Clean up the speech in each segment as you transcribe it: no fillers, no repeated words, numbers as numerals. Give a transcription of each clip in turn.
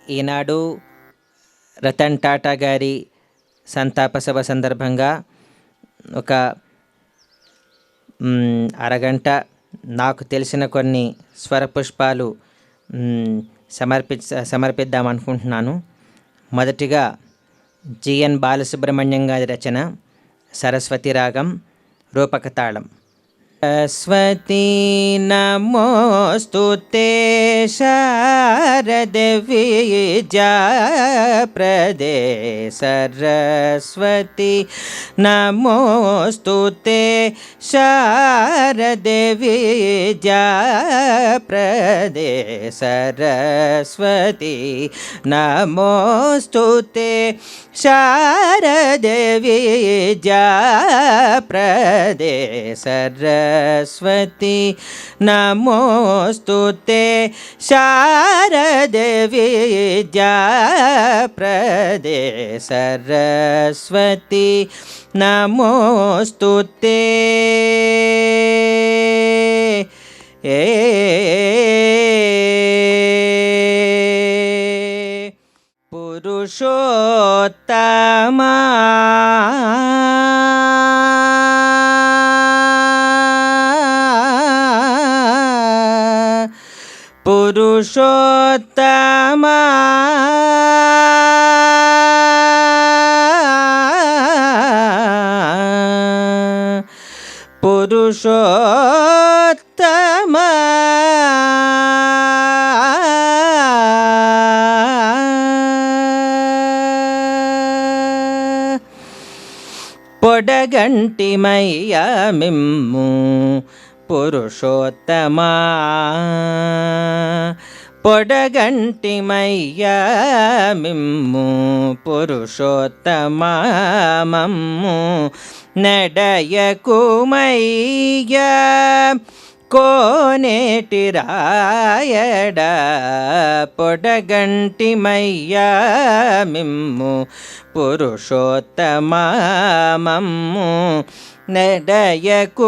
ఈనాడు రతన్ టాటా గారి సంతాప సభ సందర్భంగా ఒక అరగంట నాకు తెలిసిన కొన్ని స్వరపుష్పాలు సమర్పిద్దామనుకుంటున్నాను. మొదటిగా జిఎన్ బాలసుబ్రహ్మణ్యం గారి రచన సరస్వతి రాగం రూపకతాళం. సరస్వతీ నమోస్తుతే శారదే విద్యాప్రదే సరస్వతి నమోస్తుతే శారదే విద్యాప్రదే సరస్వతి నమోస్తుతే శారదే విద్యాప్రదే సరస్వతి నమోస్తుతే శారదే విద్యాప్రదే సరస్వతి నమోస్తుతే. పురుషోత్తమా పురుషోత్తమా పురుషోత్తమా పొడగంటిమయ్యా మిమ్ము పురుషోత్తమా పొడగంటిమయ్యా మిమ్ము పురుషోత్తమా మమ్ము నడయకుమయ్యా కోనేటి రాయడా పొడగంటిమయ్యా మిమ్ము పురుషోత్తమా మమ్ము నడయకుమయ్యా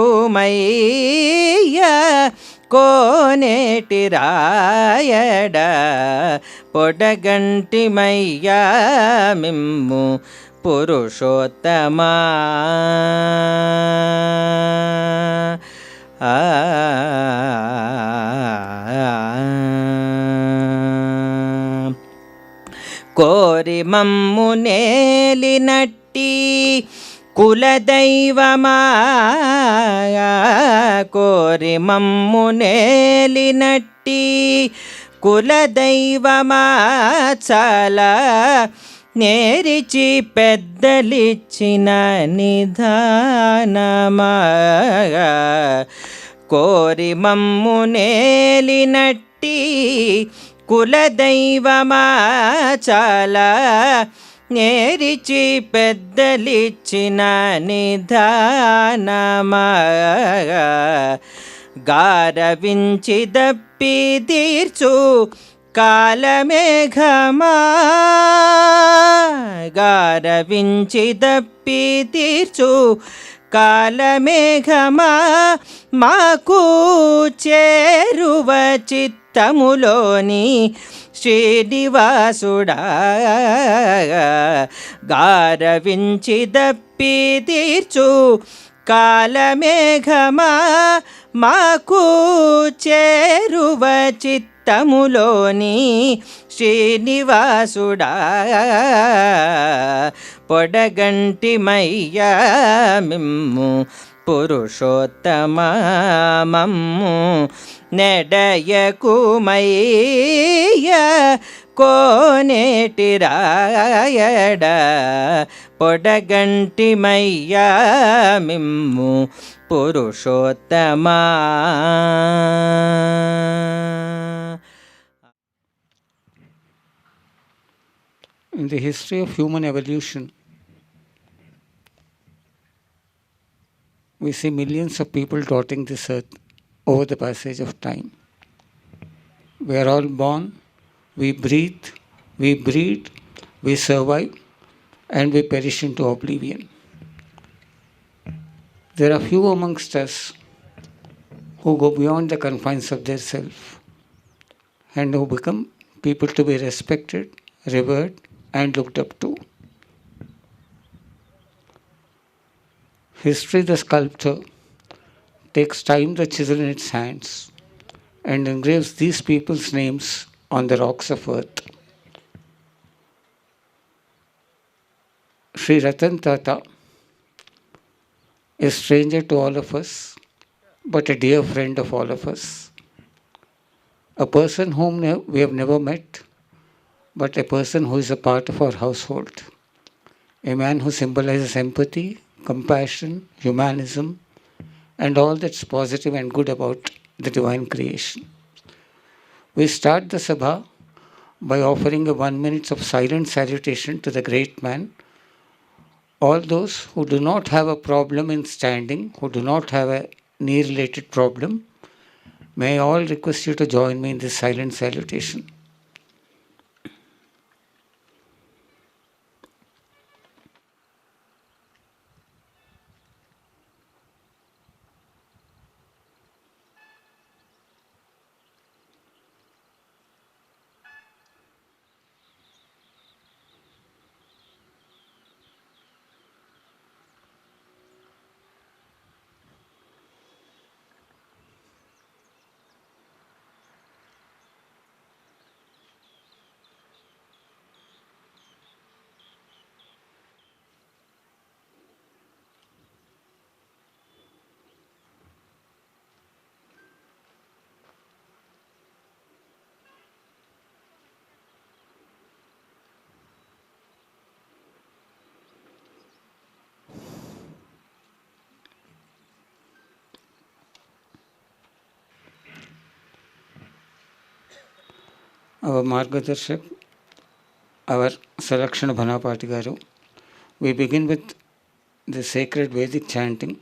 కోనేటి రాయడా పొడగంటిమయ్యా మిమ్ము పురుషోత్తమా. కోరి మమ్ము నేలినట్టి కులదైవమా కోరి మమ్ము నేలినట్టి కులదైవమా చాలా నేరిచి పెద్దలిచ్చిన నిధానమా కోరి మమ్ము నేలినట్టి కులదైవమా చాలా నేరిచి పెద్దలిచ్చిన నిధానమా గారవించి దప్పి తీర్చు కాలమేఘమా గారవించి దప్పి తీర్చు కాలమేఘమా మాకు చేరువ చిత్తములోని శ్రీనివాసుడా గారవించి దప్పి తీర్చు కాలమేఘమా మాకు చేరువ చిత్తములోని శ్రీనివాసుడా పొడగంటిమయ్యా మిమ్ము పురుషోత్తమా మమ్ము నెడయకుమయ్యా కోనేటి రాయడా పొడగంటిమయ్యా మిమ్ము పురుషోత్తమా. In the history of human evolution, we see millions of people dotting this earth over the passage of time. We are all born, we breathe, we breed, we survive, and we perish into oblivion. There are few amongst us who go beyond the confines of their self and who become people to be respected, revered, and looked up to. History, the sculptor, takes time the chisel in its hands and engraves these people's names on the rocks of earth. Sri Ratan Tata is stranger to all of us, but a dear friend of all of us. A person whom we have never met, but a person who is a part of our household. A man who symbolizes empathy, compassion, humanism, and all that's positive and good about the divine creation. We start the Sabha by offering a 1 minute of silent salutation to the great man. All those who do not have a problem in standing, who do not have a knee-related problem, may I all request you to join me in this silent salutation. Our Margadarshak, our Selection Bhanapati Garu. We begin with the sacred Vedic chanting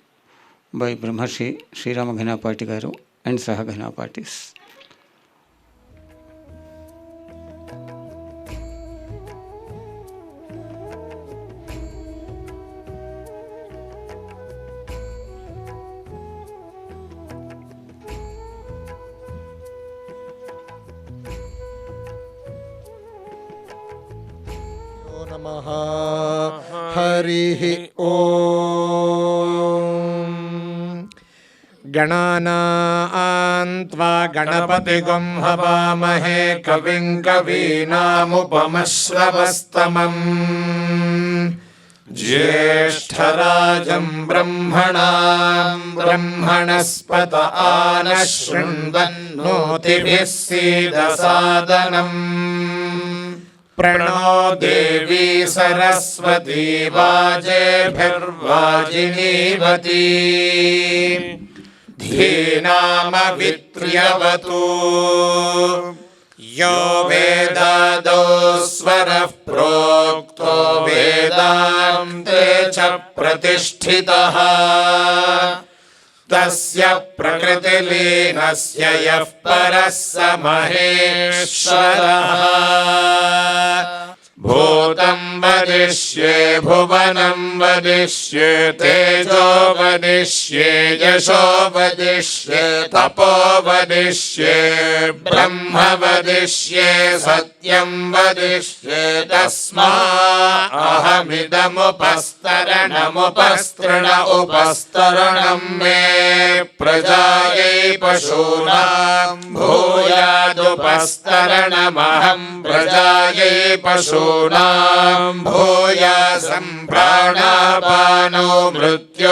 by Brahmarshi Sri Rama Ghanapati Garu and Saha Ghanapatis. नमः हरिः ॐ गणानां त्वा गणपतिगुं हवामहे कविं कवीनामुपमश्रवस्तमम् ज्येष्ठराजं ब्रह्मणां ब्रह्मणस्पत आनः शृण्वन्नोतिभिः सीदसादनम् प्रणो देवी सरस्वती वाजेभिर्वाजिनीवती धीनामवित्र्यवतु यो वेदादो स्वरः प्रोक्तो वेदान्ते च प्रतिष्ठितः तस्य प्रकृतिलीनस्य यः परः स महेश्वरः भूतं वदिष्ये भुवनं वदिष्ये तेजो वदिष्ये यशो वदिष्ये तपो वदिष्ये ब्रह्म वदिष्ये सत्यं वदिष्ये तस्माऽहमिदमुपस्तरणमुपस्तृण उपस्तरणं मे प्रजायै पशूनां भूयादुपस्तरणमहं प्रजायै पशूनां भूयासं प्राणापानो मृत्योर्मापातं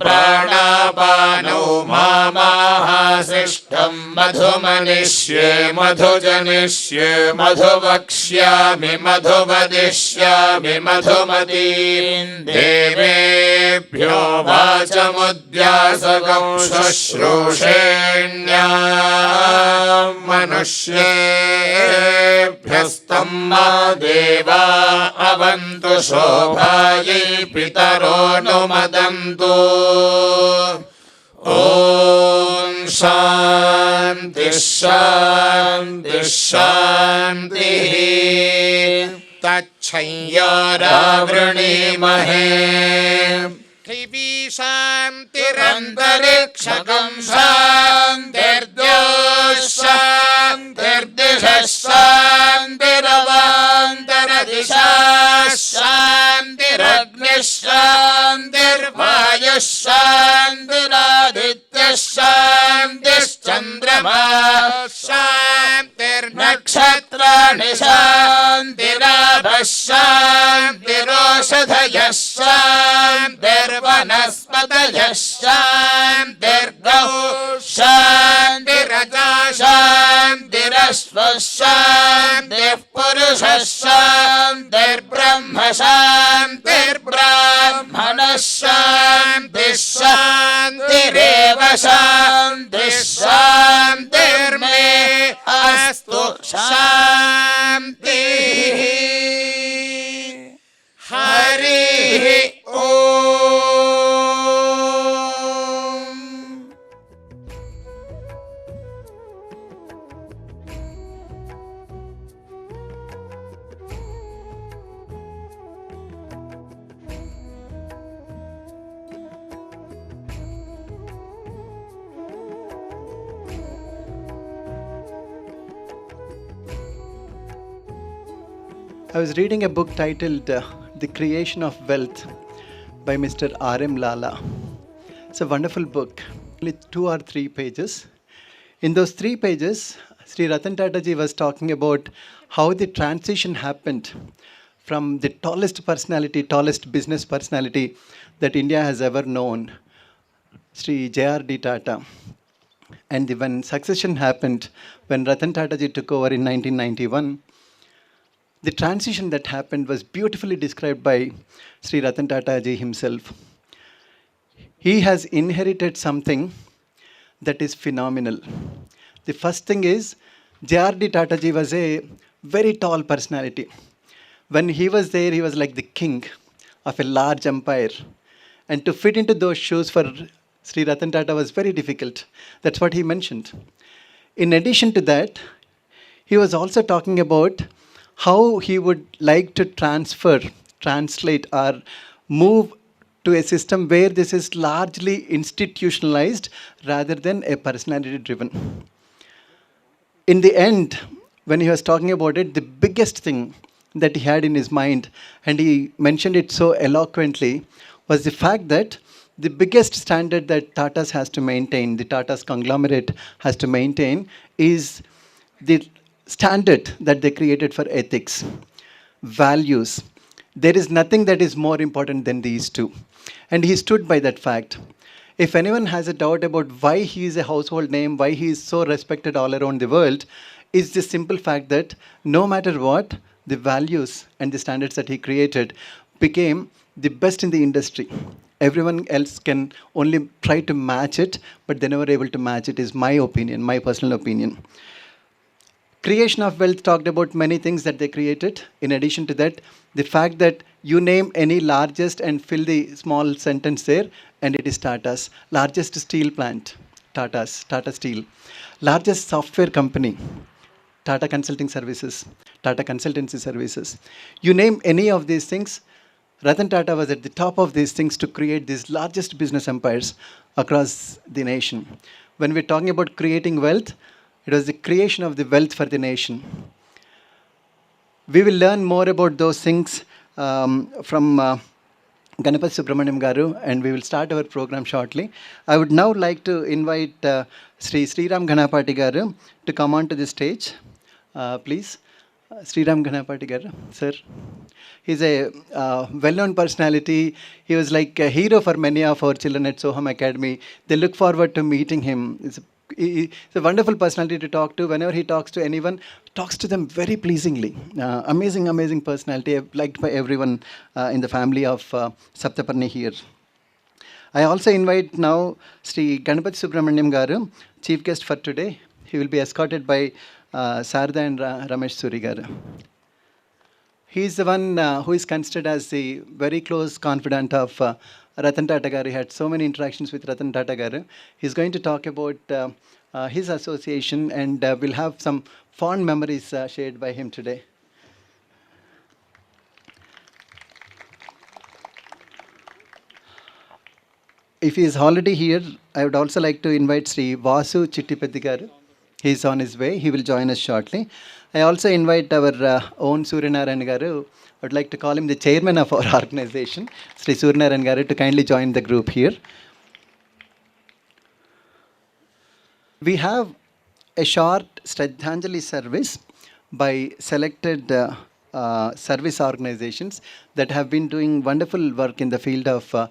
प्राणापानो मामाहासिष्ठं मधुमनिष्ये मधुजनिष्ये मधुवक्ष्यामि मधुवदिष्यामि मधुमतीं देवेभ्यो वाचमुद्यासगं शुश्रूषेण्यां मनुष्येभ्यस्तं मा देवा अवन्तु शोभायै पितरो नुमदन्तु ॐ शान्तिः शान्तिः शान्तिः तच्छय्यारावृणीमहे पृथिवी शान्ति शान्तिरन्तरिक्षगं शान्तिर्दिशः शान्तिरवान्तरदिशाः शान्तिरग्निः शान्तिर्वायुः शान्तिरादित्यः शान्तिश्चन्द्रमाः शान्तिर्नक्षत्राणि शान्तिराभः शान्तिरोषधयः शान्तिर्वनस्पतयः शान्तिर्गौः शान्तिरजा शान्तिरश्वः शान्तिः पुरुषः शान्तिर्ब्रह्म शान्तिर्ब्राह्मणः शान्तिः शान्तिरेव शान्तिः शान्तिर्मे अस्तु शान्तिः हरिः ॐ. I was reading a book titled The Creation of Wealth by Mr. R.M. Lala. It's a wonderful book, only 2 or 3 pages. In those 3 pages, Sri Ratan Tata ji was talking about how the transition happened from the tallest personality, tallest business personality that India has ever known, Sri J.R.D. Tata. And when succession happened, when Ratan Tata ji took over in 1991, the transition that happened was beautifully described by Sri Ratan Tata ji himself. He has inherited something that is phenomenal. The first thing is, J.R.D. Tata ji was a very tall personality. When he was there, he was like the king of a large empire. And to fit into those shoes for Sri Ratan Tata was very difficult. That's what he mentioned. In addition to that, he was also talking about how he would like to translate or move to a system where this is largely institutionalized rather than a personality driven. In the end, when he was talking about it, the biggest thing that he had in his mind, and he mentioned it so eloquently, was the fact that the biggest standard that Tata's has to maintain, the Tata's conglomerate has to maintain, is the standard that they created for ethics, values. There is nothing that is more important than these two. And he stood by that fact. If anyone has a doubt about why he is a household name, why he is so respected all around the world, it's the simple fact that no matter what, the values and the standards that he created became the best in the industry. Everyone else can only try to match it, but they're never able to match it, is my opinion, my personal opinion. Creation of wealth talked about many things that they created. In addition to that, the fact that you name any largest and fill the small sentence there, and it is Tata's. Largest steel plant, Tata's, Tata Steel. Largest software company, Tata Consulting Services, Tata Consultancy Services. You name any of these things, Ratan Tata was at the top of these things to create these largest business empires across the nation. When we're talking about creating wealth, it was the creation of the wealth for the nation. We will learn more about those things from Ganapati Subramaniam Garu, and we will start our program shortly. I would now like to invite Sriram Ganapati Garu to come onto the stage. Please. Sriram Ganapati Garu, sir. He's a well-known personality. He was like a hero for many of our children at Soham Academy. They look forward to meeting him. He's a wonderful personality to talk to. Whenever he talks to anyone, talks to them very pleasingly. Amazing personality, liked by everyone in the family of Saptaparni here. I also invite now Sri Ganapati Subramaniam Garu, chief guest for today. He will be escorted by Sarda and Ramesh Suri Garu. He is the one who is considered as the very close confidant of Ratan Tata Garu. He had so many interactions with Ratan Tata Garu. He's going to talk about his association, and we'll have some fond memories shared by him today. if he is already here, I would also like to invite Sri Vasu Chittipeddi garu. He is on his way. He will join us shortly. I also invite our own Suryanarayan garu. I would like to call him the chairman of our organization, Sri Suryanarayan garu, to kindly join the group here. We have a short Shraddhanjali service by selected service organizations that have been doing wonderful work in the field of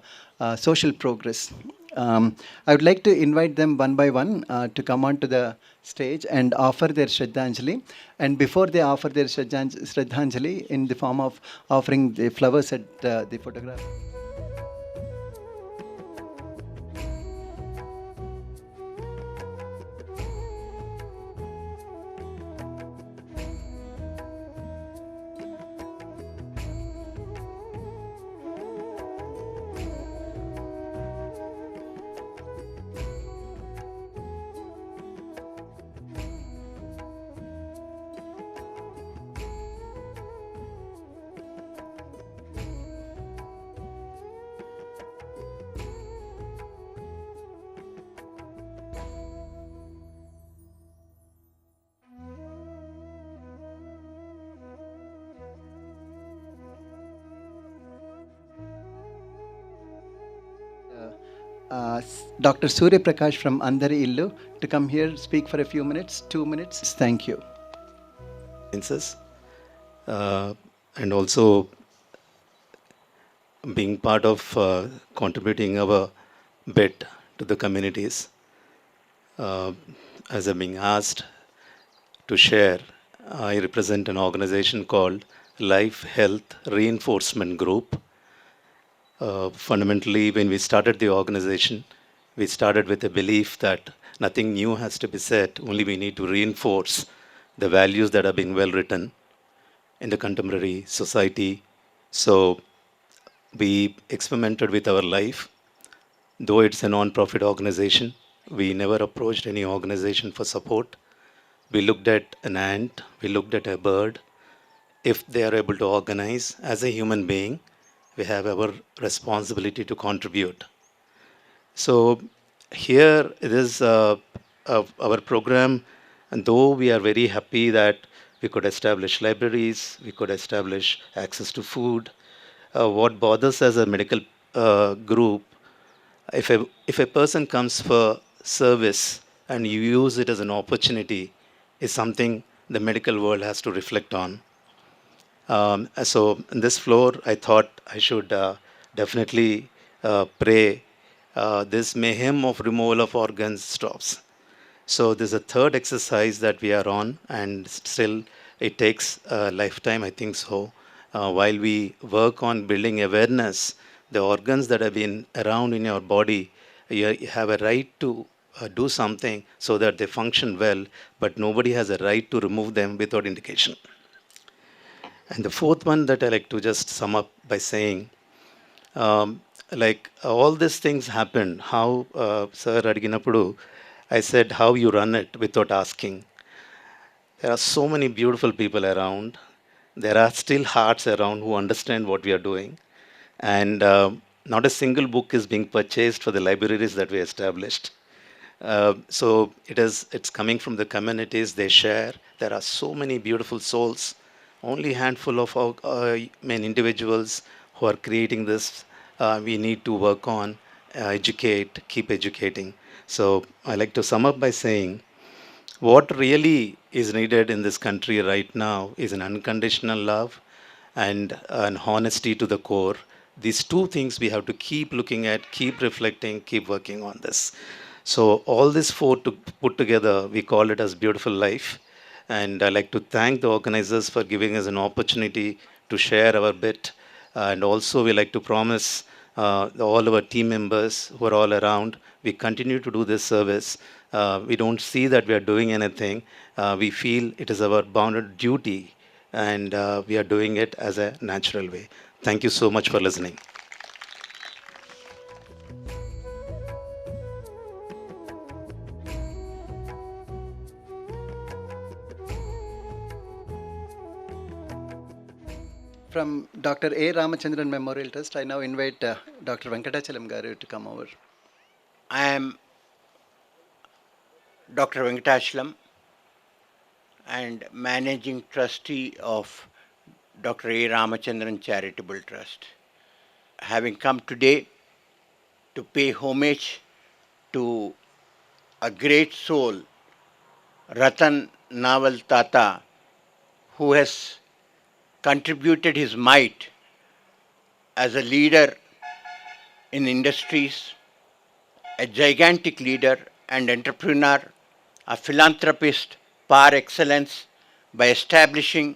social progress. I would like to invite them one by one to come onto the stage and offer their Shraddhanjali. And before they offer their Shraddhanjali in the form of offering the flowers at the photograph. Dr. Surya Prakash from Andhari Illu to come here, speak for a few minutes, 2 minutes. Thank you. And also being part of contributing our bit to the communities. As I'm being asked to share, I represent an organization called Life Health Reinforcement Group. Fundamentally, when we started the organization, we started with the belief that nothing new has to be said, only we need to reinforce the values that have been well written in the contemporary society. So we experimented with our life. Though it's a non-profit organization, we never approached any organization for support. We looked at an ant, we looked at a bird. If they are able to organize as a human being, we have our responsibility to contribute. So here it is our program, and though we are very happy that we could establish libraries, we could establish access to food, what bothers as a medical group, if a person comes for service and you use it as an opportunity, is something the medical world has to reflect on. So in this floor, I thought I should definitely pray this mayhem of removal of organs stops. So this is a third exercise that we are on, and still it takes a lifetime, I think so. While we work on building awareness, the organs that have been around in your body, you have a right to do something so that they function well, but nobody has a right to remove them without indication. And the fourth one that I like to just sum up by saying, like all these things happen, how, Sir Adiginappudu, I said how you run it without asking. There are so many beautiful people around. There are still hearts around who understand what we are doing. And not a single book is being purchased for the libraries that we established. So it's coming from the communities they share. There are so many beautiful souls. Only handful of individuals who are creating this. We need to work on, educate, keep educating. So I like to sum up by saying, what really is needed in this country right now is an unconditional love and an honesty to the core. These two things we have to keep looking at, keep reflecting, keep working on this. So all this four to put together, we call it as Beautiful Life. And I'd like to thank the organizers for giving us an opportunity to share our bit. And also we like to promise all our team members who are all around, we continue to do this service. We don't see that we are doing anything. We feel it is our bounded duty, and we are doing it as a natural way. Thank you so much for listening. From Dr. A. Ramachandran Memorial Trust, I now invite Dr. Venkatachalam Garu to come over. I am Dr. Venkatashlam and Managing Trustee of Dr. A. Ramachandran Charitable Trust. Having come today to pay homage to a great soul, Ratan Tata, who has contributed his might as a leader in industries, a gigantic leader and entrepreneur, a philanthropist par excellence by establishing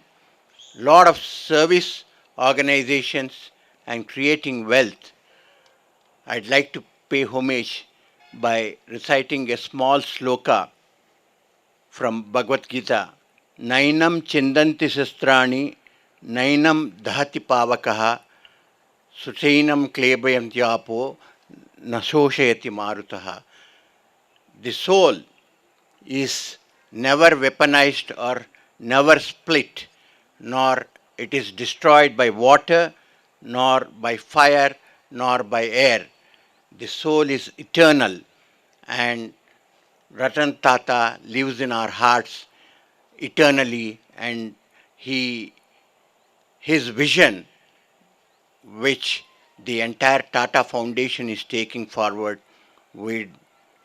lot of service organizations and creating wealth. I'd like to pay homage by reciting a small sloka from Bhagavad Gita. Nainam chindanti sastrani, nainam dahati pavakaha, suchainam klebayanti apo, nasoshayati marutaha. The soul is never weaponized or never split, nor it is destroyed by water, nor by fire, nor by air. The soul is eternal, and Ratan Tata lives in our hearts eternally, and his vision, which the entire Tata Foundation is taking forward, we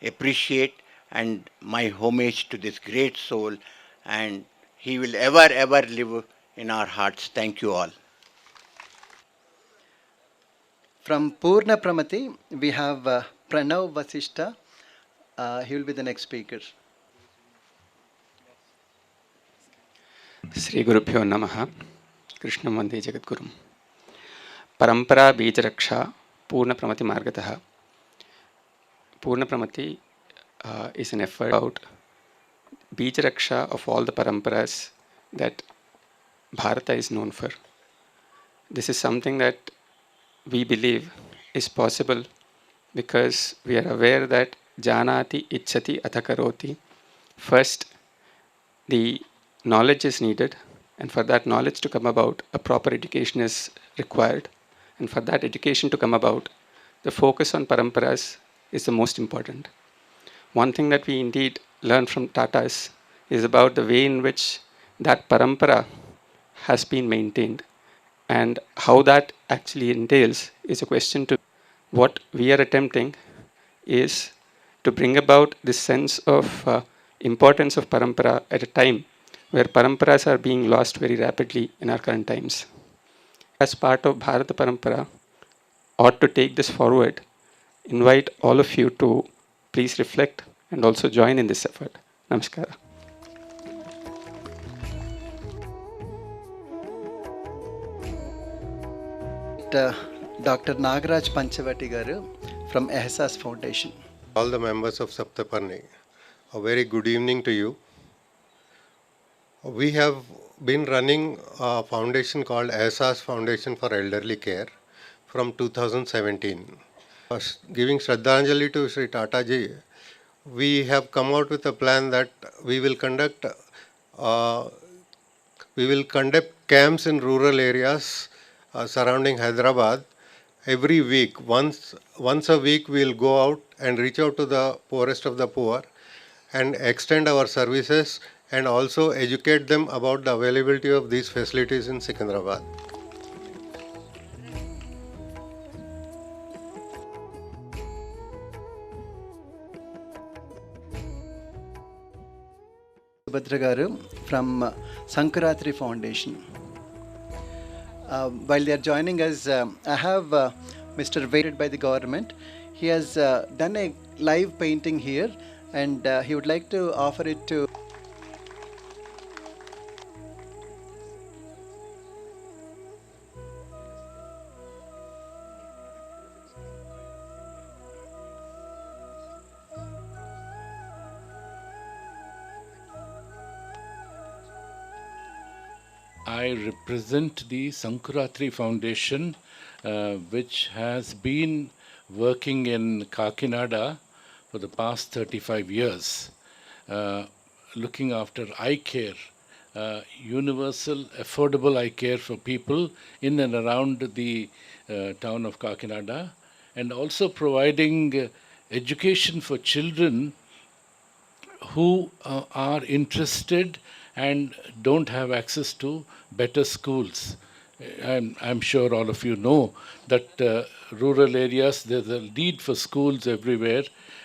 appreciate, and my homage to this great soul, and he will ever live in our hearts. Thank you all. From Purna Pramati, we have Pranav Vasishta. He will be the next speaker. Sri Gurubhyo Namaha Krishnam Vande Jagadgurum Parampara Bijaraksha Purna Pramati Margataha. Purna Pramati is an effort about Bijaraksha of all the paramparas that Bharata is known for. This is something that we believe is possible because we are aware that Janati Ichchati Athakaroti. First, the knowledge is needed, and for that knowledge to come about, a proper education is required. And for that education to come about, the focus on paramparas is the most important. One thing that we indeed learn from Tatas is about the way in which that parampara has been maintained, and how that actually entails is a question to what we are attempting is to bring about this sense of importance of parampara at a time where paramparas are being lost very rapidly in our current times. As part of Bharata Parampara, ought to take this forward, invite all of you to please reflect and also join in this effort. Namaskara. Dr. Nagaraj Panchavati Garu from Ehsas Foundation. All the members of Saptaparni, a very good evening to you. We have been running a foundation called Ehsas Foundation for Elderly Care from 2017. Giving Shraddhanjali to Sri Tata ji, we have come out with a plan that we will conduct camps in rural areas surrounding Hyderabad every week. Once a week we will go out and reach out to the poorest of the poor and extend our services and also educate them about the availability of these facilities in Secunderabad. Subhadra Garu from Sankaratri Foundation. While they are joining us, I have Mr. Weighted by the government. He has done a live painting here, and he would like to offer it to I represent the Sankaratri Foundation, which has been working in Kakinada for the past 35 years, looking after eye care, universal, affordable eye care for people in and around the town of Kakinada, and also providing education for children who are interested and don't have access to better schools. I'm sure all of you know that rural areas, there's a need for schools everywhere.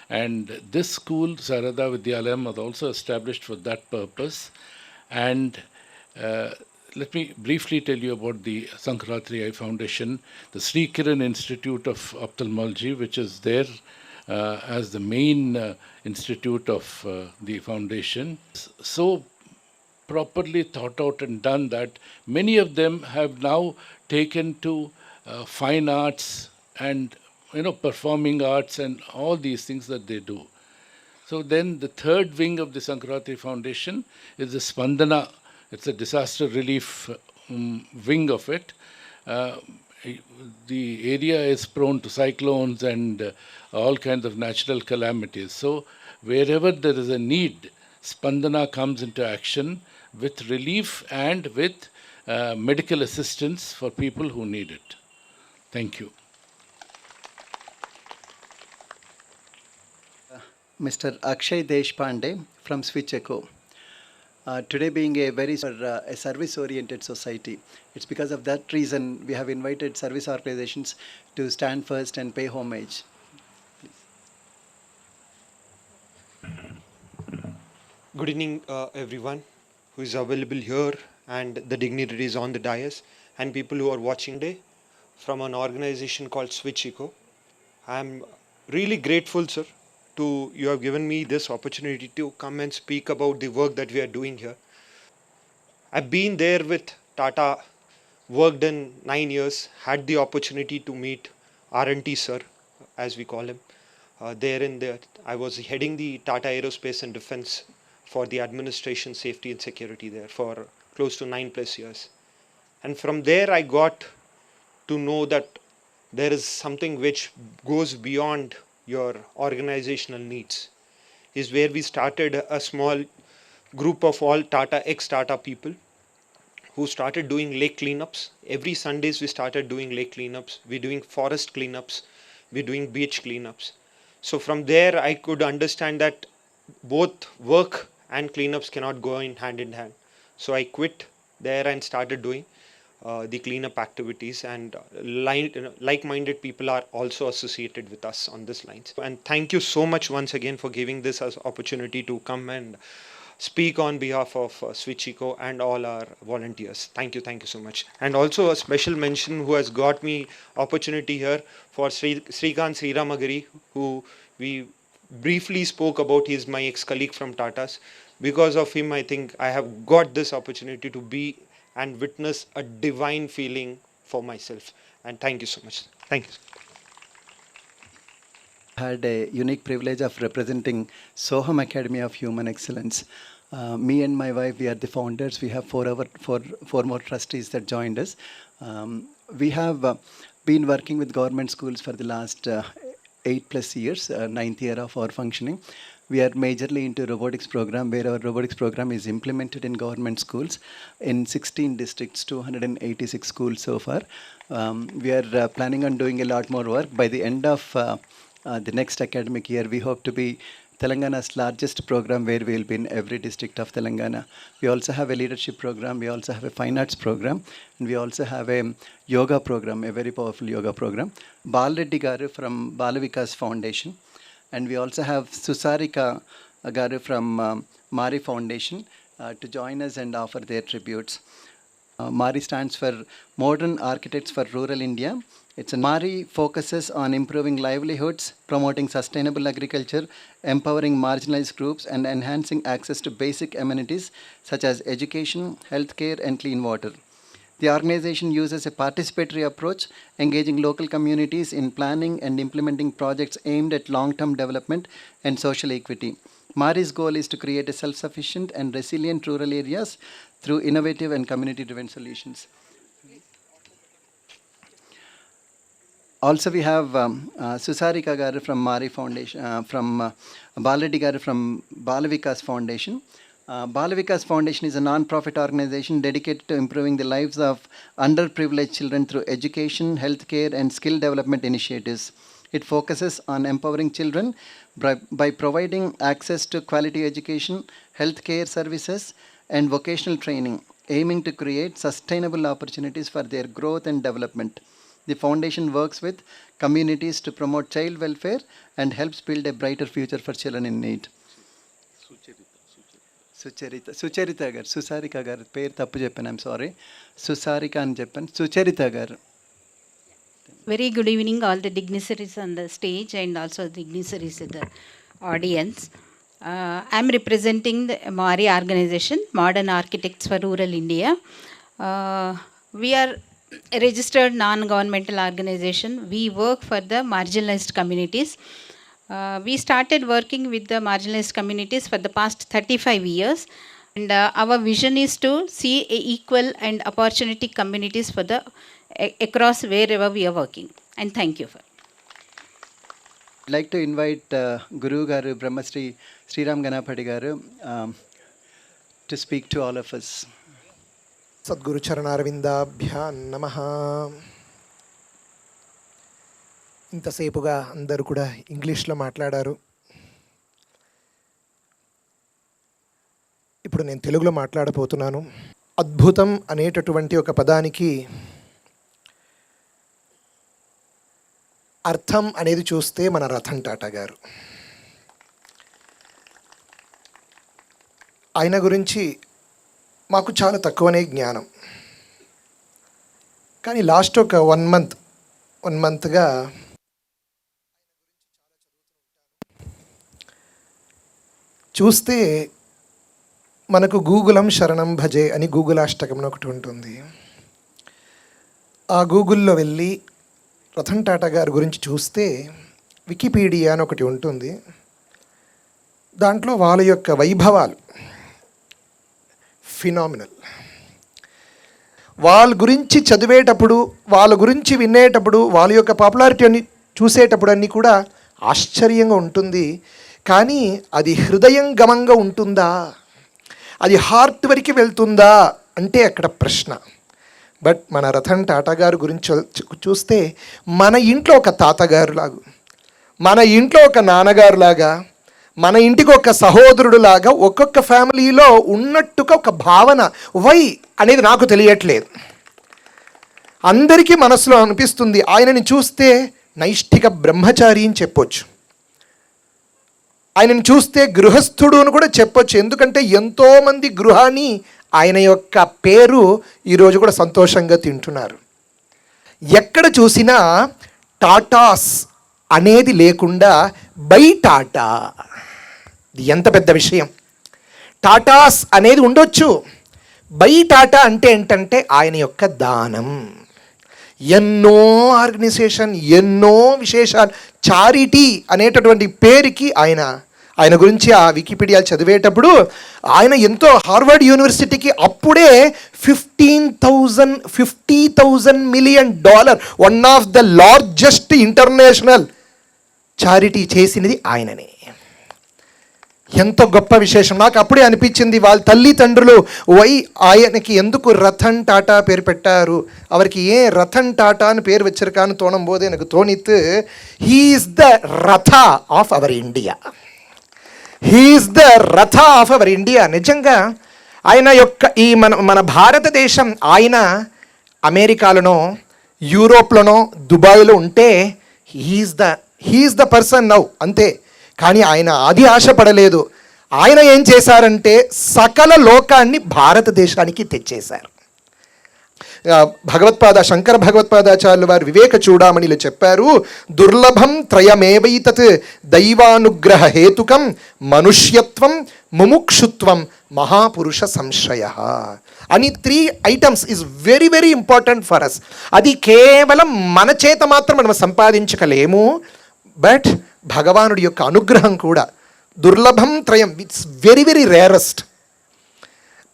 And this school, Sarada Vidyalayam, was also established for that purpose. And let me briefly tell you about the Sankratri Eye Foundation, the Sri Kiran Institute of Ophthalmology, which is there as the main institute of the foundation. So properly thought out and done that many of them have now taken to fine arts and performing arts and all these things that they do. So then the third wing of the Sankratri Foundation is the Spandana. It's a disaster relief wing of it. The area is prone to cyclones and all kinds of natural calamities. So wherever there is a need, Spandana comes into action with relief and with medical assistance for people who need it. Thank you. Mr. Akshay Deshpande from Switch Echo. Today being a very a service-oriented society, it's because of that reason we have invited service organizations to stand first and pay homage. Good evening, everyone who is available here and the dignitaries on the dais and people who are watching today from an organization called Switch Echo. I'm really grateful, sir, to you have given me this opportunity to come and speak about the work that we are doing here. I've been there with Tata, worked in 9 years, had the opportunity to meet R&T sir, as we call him. I was heading the Tata Aerospace and Defense for the administration, safety and security there for close to 9+ years. And from there I got to know that there is something which goes beyond your organizational needs. Is where we started a small group of all Tata, ex-Tata people who started doing lake cleanups. Every Sundays we started doing lake cleanups. We're doing forest cleanups. We're doing beach cleanups. So from there I could understand that both work and cleanups cannot go in hand. So I quit there and started doing the cleanup activities, and like-minded people are also associated with us on this lines. And thank you so much once again for giving this as opportunity to come and speak on behalf of Switch Echo and all our volunteers. Thank you so much. And also a special mention who has got me opportunity here for Srikanth Sriramagiri, who we briefly spoke about. He is my ex-colleague from Tata's. Because of him, I think I have got this opportunity to be and witness a divine feeling for myself. And thank you so much. Thank you. Had a unique privilege of representing Soham Academy of Human Excellence. Me and my wife, we are the founders. We have four more trustees that joined us. We have been working with government schools for the last 8+ years, 9th year of our functioning. We are majorly into robotics program, where our robotics program is implemented in government schools in 16 districts, 286 schools so far. We are planning on doing a lot more work. By the end of the next academic year, we hope to be Telangana's largest program, where we will be in every district of Telangana. We also have a leadership program, we also have a fine arts program, and we also have a yoga program, a very powerful yoga program. Balreddy Garu from Balavikas Foundation. And we also have Susarika Garu from Mari Foundation to join us and offer their tributes. Mari stands for Modern Architects for Rural India. Mari focuses on improving livelihoods, promoting sustainable agriculture, empowering marginalized groups, and enhancing access to basic amenities such as education, healthcare, and clean water. The organization uses a participatory approach, engaging local communities in planning and implementing projects aimed at long-term development and social equity. Mari's goal is to create a self-sufficient and resilient rural areas through innovative and community-driven solutions. Also, we have Susarika Garu from Mari Foundation, from Balreddy Garu from Balavikas Foundation. Balavikas Foundation is a non-profit organization dedicated to improving the lives of underprivileged children through education, healthcare, and skill development initiatives. It focuses on empowering children by providing access to quality education, healthcare services, and vocational training, aiming to create sustainable opportunities for their growth and development. The foundation works with communities to promote child welfare and helps build a brighter future for children in need. Sucharitha గారు, సుసారిక గారు పేరు తప్పు చెప్పాను, I'm sorry. సుసారిక అని చెప్పాను, సుచరిత గారు. Very good evening, all the dignitaries on the stage and also dignitaries in the audience. I am representing the MARI organization, Modern Architects for Rural India. We are a registered non-governmental organization. We work for the marginalized communities. We started working with the marginalized communities for the past 35 years. And our vision is to see a equal and opportunity communities for the across wherever we are working. And thank you. I'd like to invite Guru Garu Brahmasri Sriram Ganapati Garu to speak to all of us. Sadhguru చరణారవిందాభ్యా నమః. ఇంతసేపుగా అందరూ కూడా ఇంగ్లీష్లో మాట్లాడారు. ఇప్పుడు నేను తెలుగులో మాట్లాడబోతున్నాను. అద్భుతం అనేటటువంటి ఒక పదానికి అర్థం అనేది చూస్తే మన రతన్ టాటా గారు. ఆయన గురించి మాకు చాలా తక్కువనే జ్ఞానం, కానీ లాస్ట్ ఒక వన్ మంత్గా చూస్తే మనకు గూగులం శరణం భజే అని గూగుల్ అష్టకం ఒకటి ఉంటుంది. ఆ గూగుల్లో వెళ్ళి రతన్ టాటా గారి గురించి చూస్తే వికీపీడియా అని ఒకటి ఉంటుంది. దాంట్లో వాళ్ళ యొక్క వైభవాలు ఫినామినల్. వాళ్ళ గురించి చదివేటప్పుడు, వాళ్ళ గురించి వినేటప్పుడు, వాళ్ళ యొక్క పాపులారిటీ అని చూసేటప్పుడు అన్నీ కూడా ఆశ్చర్యంగా ఉంటుంది. కానీ అది హృదయంగమంగా ఉంటుందా, అది హార్ట్ వరకు వెళ్తుందా అంటే అక్కడ ప్రశ్న. బట్ మన రతన్ టాటా గారి గురించి చూస్తే మన ఇంట్లో ఒక తాతగారు లాగా, మన ఇంట్లో ఒక నాన్నగారు లాగా, మన ఇంటికి ఒక సహోదరుడు లాగా ఒక్కొక్క ఫ్యామిలీలో ఉన్నట్టుగా ఒక భావన. వై అనేది నాకు తెలియట్లేదు. అందరికీ మనసులో అనిపిస్తుంది ఆయనని చూస్తే నైష్ఠిక బ్రహ్మచారి అని చెప్పొచ్చు, ఆయనని చూస్తే గృహస్థుడు అని కూడా చెప్పొచ్చు. ఎందుకంటే ఎంతోమంది గృహాన్ని ఆయన యొక్క పేరు ఈరోజు కూడా సంతోషంగా తింటున్నారు. ఎక్కడ చూసినా టాటాస్ అనేది లేకుండా బై టాటా, ఇది ఎంత పెద్ద విషయం. టాటాస్ అనేది ఉండొచ్చు, బై టాటా అంటే ఏంటంటే ఆయన యొక్క దానం. ఎన్నో ఆర్గనైజేషన్, ఎన్నో విశేషాలు, చారిటీ అనేటటువంటి పేరుకి ఆయన గురించి ఆ వికీపీడియా చదివేటప్పుడు ఆయన ఎంతో హార్వర్డ్ యూనివర్సిటీకి అప్పుడే $50,000 million, one of the largest international charity చేసినది ఆయననే. ఎంతో గొప్ప విశేషం. నాకు అప్పుడే అనిపించింది వాళ్ళ తల్లిదండ్రులు ఆయనకి ఎందుకు రతన్ టాటా పేరు పెట్టారు, అవరికి ఏం రతన్ టాటా అని పేరు వెచ్చరికాను తోణంబోదే నాకు తోణిత్. హీఈస్ ద రథ of our India, he's the రథ ఆఫ్ అవర్ ఇండియా. నిజంగా ఆయన యొక్క ఈ మన భారతదేశం, ఆయన అమెరికాలోనో యూరోప్లోనో దుబాయ్లో ఉంటే హీఈస్ ద పర్సన్ నౌ, అంతే. కానీ ఆయన అది ఆశపడలేదు. ఆయన ఏం చేశారంటే సకల లోకాన్ని భారతదేశానికి తెచ్చేశారు. శంకర భగవత్పాదాచార్యులు వారు వివేక చూడామణిలో చెప్పారు, దుర్లభం త్రయమేవైతత్ దైవానుగ్రహ హేతుకం మనుష్యత్వం ముముక్షుత్వం మహాపురుష సంశయ అని 3 items is very very important for us. అది కేవలం మన చేత మాత్రం మనం సంపాదించకలేము, బట్ భగవానుడి యొక్క అనుగ్రహం కూడా. దుర్లభం త్రయం, it's very very rarest.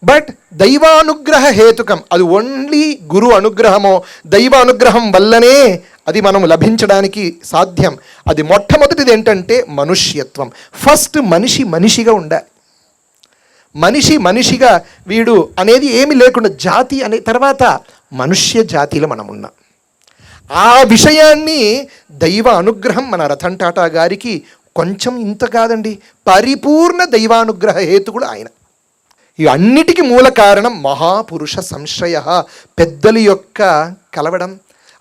But దైవానుగ్రహ హేతుకం, అది ఓన్లీ గురు అనుగ్రహమో దైవ అనుగ్రహం వల్లనే అది మనం లభించడానికి సాధ్యం. అది మొట్టమొదటిది ఏంటంటే మనుష్యత్వం. ఫస్ట్ మనిషిగా ఉండాలి. మనిషిగా వీడు అనేది ఏమి లేకుండా జాతి అనే తర్వాత మనుష్య జాతిలో మనం ఉన్నాం. ఆ విషయాన్ని దైవ అనుగ్రహం మన రతన్ టాటా గారికి కొంచెం ఇంత కాదండి, పరిపూర్ణ దైవానుగ్రహ హేతుకుడు ఆయన. ఈ అన్నిటికీ మూల కారణం మహాపురుష సంశ్రయ, పెద్దల యొక్క కలవడం.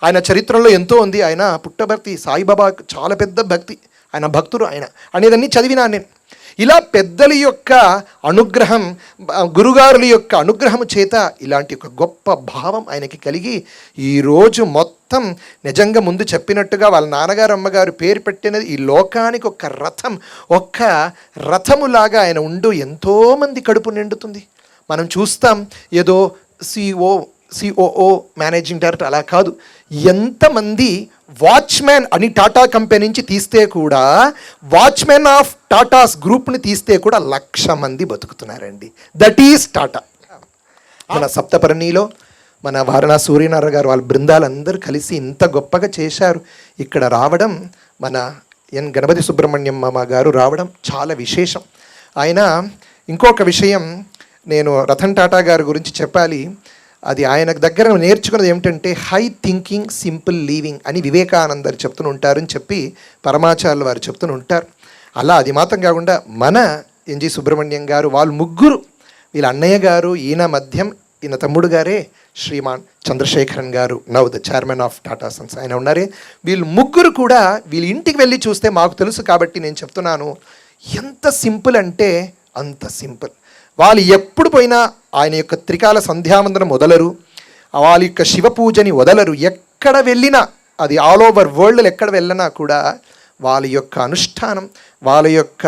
ఆయన చరిత్రలో ఎంతో ఉంది. ఆయన పుట్టభర్తి సాయిబాబా చాలా పెద్ద భక్తి, ఆయన భక్తుడు ఆయన అనేదాన్ని చదివినాను నేను. ఇలా పెద్దల యొక్క అనుగ్రహం, గురుగారుల యొక్క అనుగ్రహం చేత ఇలాంటి ఒక గొప్ప భావం ఆయనకి కలిగి ఈరోజు మొత్తం నిజంగా ముందు చెప్పినట్టుగా వాళ్ళ నాన్నగారు అమ్మగారు పేరు పెట్టినది ఈ లోకానికి ఒక రథములాగా ఆయన ఉండు ఎంతోమంది కడుపు నిండుతుంది. మనం చూస్తాం ఏదో సిఓఓ మేనేజింగ్ డైరెక్టర్ అలా కాదు, ఎంతమంది వాచ్మ్యాన్ అని టాటా కంపెనీ నుంచి తీస్తే కూడా, వాచ్మెన్ ఆఫ్ టాటాస్ గ్రూప్ని తీస్తే కూడా 1,00,000 మంది బతుకుతున్నారండి. That is Tata. మన సప్తపర్ణిలో మన వారణాసి సూర్యనారాయణ గారు వాళ్ళ బృందాలందరూ కలిసి ఇంత గొప్పగా చేశారు. ఇక్కడ రావడం మన గణపతి సుబ్రహ్మణ్యం మామ గారు రావడం చాలా విశేషం. ఆయన ఇంకొక విషయం నేను రతన్ టాటా గారి గురించి చెప్పాలి. అది ఆయన దగ్గర నేర్చుకున్నది ఏమిటంటే హై థింకింగ్ సింపుల్ లీవింగ్ అని వివేకానందరు చెప్తూ ఉంటారని చెప్పి పరమాచార్యులు వారు చెప్తూ ఉంటారు. అలా అది మాత్రం కాకుండా మన ఎన్జి సుబ్రహ్మణ్యం గారు, వాళ్ళు ముగ్గురు, వీళ్ళ అన్నయ్య గారు, ఈయన మధ్యం, ఈయన తమ్ముడు గారే శ్రీమాన్ చంద్రశేఖరన్ గారు, now the chairman of Tata Sons ఆయన ఉన్నారే. వీళ్ళు ముగ్గురు కూడా వీళ్ళ ఇంటికి వెళ్ళి చూస్తే మాకు తెలుసు కాబట్టి నేను చెప్తున్నాను, ఎంత సింపుల్ అంటే అంత సింపుల్. వాళ్ళు ఎప్పుడు పోయినా ఆయన యొక్క త్రికాల సంధ్యావందనం వదలరు, వాళ్ళ యొక్క శివ పూజని వదలరు. ఎక్కడ వెళ్ళినా, అది ఆల్ ఓవర్ వరల్డ్లో ఎక్కడ వెళ్ళినా కూడా వాళ్ళ యొక్క అనుష్ఠానం, వాళ్ళ యొక్క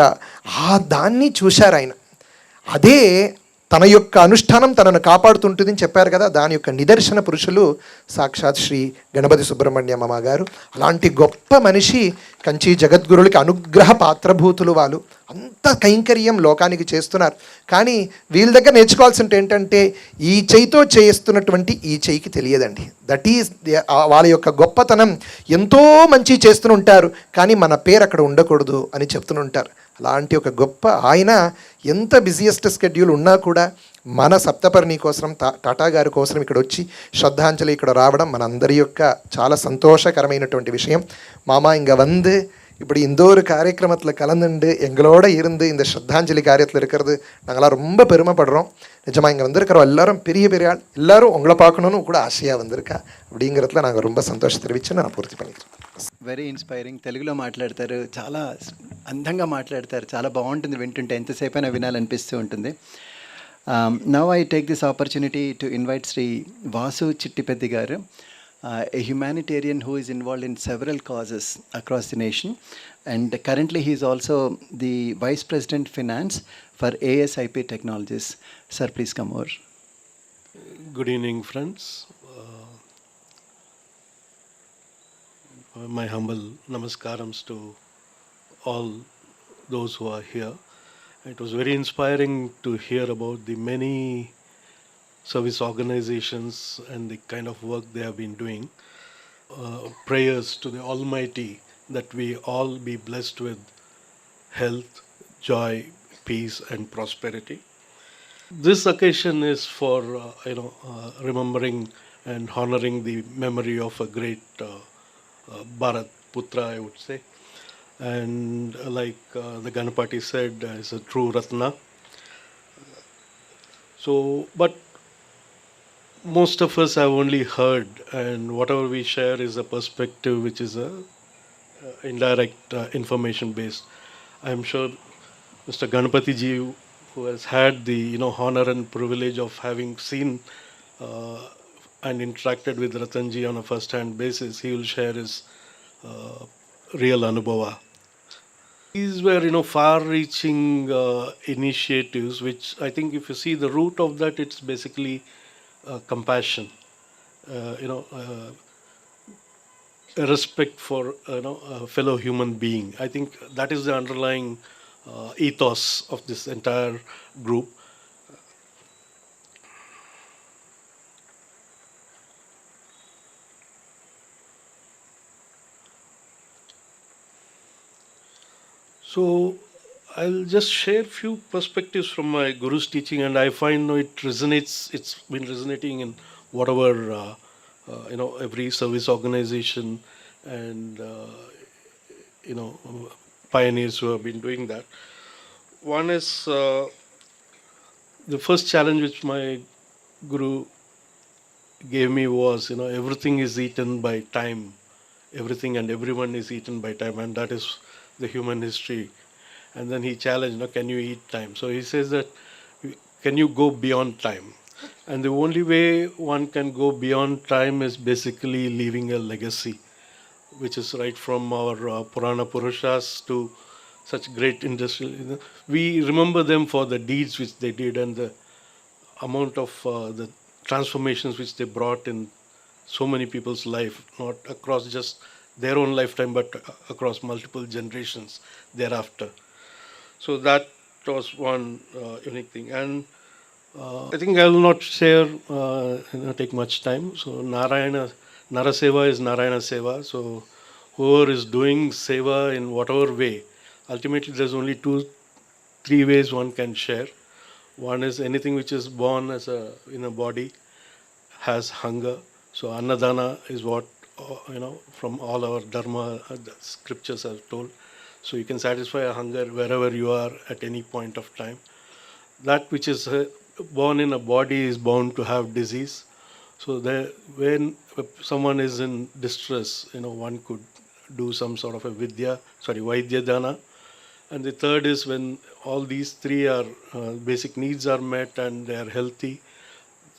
దాన్ని చూశారు ఆయన. అదే తన యొక్క అనుష్ఠానం తనను కాపాడుతుంటుందని చెప్పారు కదా, దాని యొక్క నిదర్శన పురుషులు సాక్షాత్ శ్రీ గణపతి సుబ్రహ్మణ్యమ్మ గారు. అలాంటి గొప్ప మనిషి, కంచి జగద్గురులకి అనుగ్రహ పాత్రభూతులు. వాళ్ళు అంత కైంకర్యం లోకానికి చేస్తున్నారు. కానీ వీళ్ళ దగ్గర నేర్చుకోవాల్సింది ఏంటంటే ఈ చేయితో చేస్తున్నటువంటి ఈ చేయికి తెలియదండి. దట్ ఈస్ వాళ్ళ యొక్క గొప్పతనం. ఎంతో మంచి చేస్తుంటారు కానీ మన పేరు అక్కడ ఉండకూడదు అని చెప్తుంటారు. అలాంటి ఒక గొప్ప ఆయన ఎంత బిజియెస్ట్ స్కెడ్యూల్ ఉన్నా కూడా మన సప్తపర్ణి కోసం, టాటా గారి కోసం ఇక్కడ వచ్చి శ్రద్ధాంజలి ఇక్కడ రావడం మన అందరి యొక్క చాలా సంతోషకరమైనటువంటి விஷயம். மாமா இங்கே வந்து இப்படி இந்த ஒரு காரியக்கிரமத்தில் கலந்துண்டு எங்களோட இருந்து இந்த ஸ்ரத்தாஞ்சலி காரியத்தில் இருக்கிறது நாங்களாம் ரொம்ப பெருமைப்படுறோம். நிஜமாக இங்கே வந்திருக்கிறோம் எல்லாரும் பெரிய பெரிய ஆள், எல்லாரும் உங்களை பார்க்கணுன்னு கூட ஆசையாக வந்திருக்கா. அப்படிங்கிறதுல நாங்கள் ரொம்ப சந்தோஷம் தெரிவித்து நான் పూర్తి பண்ணிக்கிறேன். Very inspiring. తెలుగులో మాట్లాడతారు, చాలా అందంగా మాట్లాడతారు, చాలా బాగుంటుంది వింటుంటే, ఎంతసేపు అయినా వినాలనిపిస్తూ ఉంటుంది. Now I take this opportunity to invite Shri Vasu Chittipeddi garu, a humanitarian who is involved in several causes across the nation, and currently he is also the Vice President Finance for ASIP Technologies. Sir, please come over. Good evening, friends. My humble namaskarams to all those who are here. It was very inspiring to hear about the many service organizations and the kind of work they have been doing. Prayers to the Almighty that we all be blessed with health, joy, peace and prosperity. This occasion is for remembering and honoring the memory of a great Bharat Putra, I would say. And like the Ganapati said, is a true Ratna. So, but most of us have only heard, and whatever we share is a perspective which is a indirect information based. I am sure Mr. Ganapati ji, who has had the honor and privilege of having seen and interacted with Ratan ji on a first hand basis, he will share his real anubhava. These were far reaching initiatives which I think if you see the root of that, it's basically compassion, a respect for a fellow human being. I think that is the underlying ethos of this entire group. So I'll just share few perspectives from my guru's teaching, and I find it resonates. It's been resonating in whatever every service organization and pioneers who have been doing that. One is the first challenge which my guru gave me was, everything is eaten by time. Everything and everyone is eaten by time, and that is the human history. And then he challenged, can you eat time? So he says that, can you go beyond time? And the only way one can go beyond time is basically leaving a legacy, which is right from our Purana Purushas to such great industrial. We remember them for the deeds which they did and the amount of the transformations which they brought in so many people's life, not across just their own lifetime, but across multiple generations thereafter. So that was one unique thing. And I think I will not share, take much time. So Narayana, Naraseva is Narayana Seva. So whoever is doing Seva in whatever way, ultimately there's only three ways one can share. One is anything which is born as in a body has hunger. So Annadana is what, from all our Dharma, the scriptures are told. So you can satisfy a hunger wherever you are at any point of time. That which is born in a body is bound to have disease. So when someone is in distress, one could do some sort of a Vaidya Dana. And the third is when all these three are basic needs are met and they are healthy.